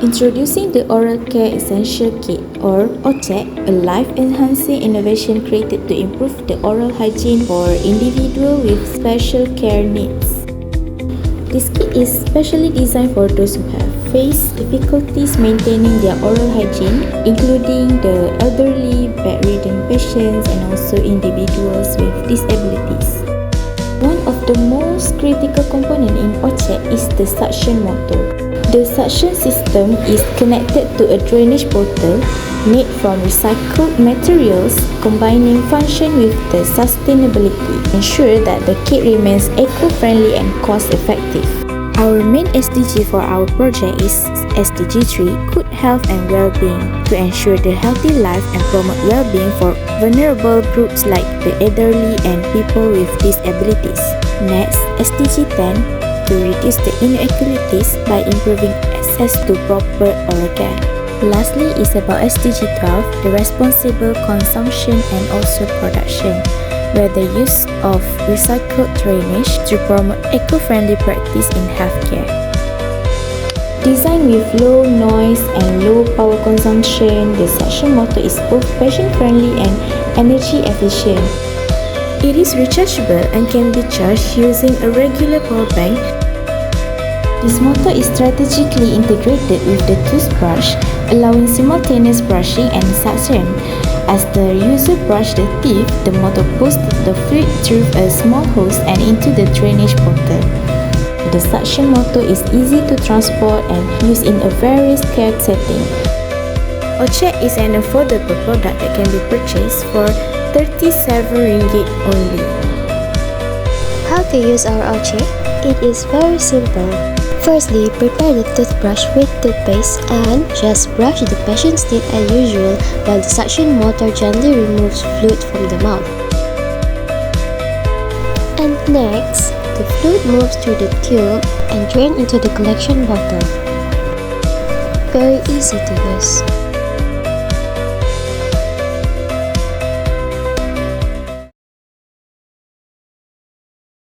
Introducing the Oral Care Essential Kit or Oceek, a life-enhancing innovation created to improve the oral hygiene for individuals with special care needs. This kit is specially designed for those who have faced difficulties maintaining their oral hygiene, including the elderly, bedridden patients, and also individuals with disabilities. One of the most critical components in Oceek is the suction motor. The suction system is connected to a drainage bottle made from recycled materials, combining function with the sustainability, ensure that the kit remains eco-friendly and cost-effective. Our main SDG for our project is SDG 3, Good Health and Well-being, to ensure the healthy life and promote well-being for vulnerable groups like the elderly and people with disabilities. Next, SDG 10, to reduce the inequalities by improving access to proper oral care. Lastly is about SDG 12, the responsible consumption and also production, where the use of recycled drainage to promote eco-friendly practice in healthcare. Designed with low noise and low power consumption, the suction motor is both patient-friendly and energy efficient. It is rechargeable and can be charged using a regular power bank. This motor is strategically integrated with the toothbrush, allowing simultaneous brushing and suction. As the user brushes the teeth, the motor pushes the fluid through a small hose and into the drainage bottle. The suction motor is easy to transport and use in a various care settings. Oceek is an affordable product that can be purchased for 37 ringgit only. How to use our Oceek? It is very simple. Firstly, prepare the toothbrush with toothpaste and just brush the patient's teeth as usual while the suction motor gently removes fluid from the mouth. And next, the fluid moves through the tube and drains into the collection bottle. Very easy to use.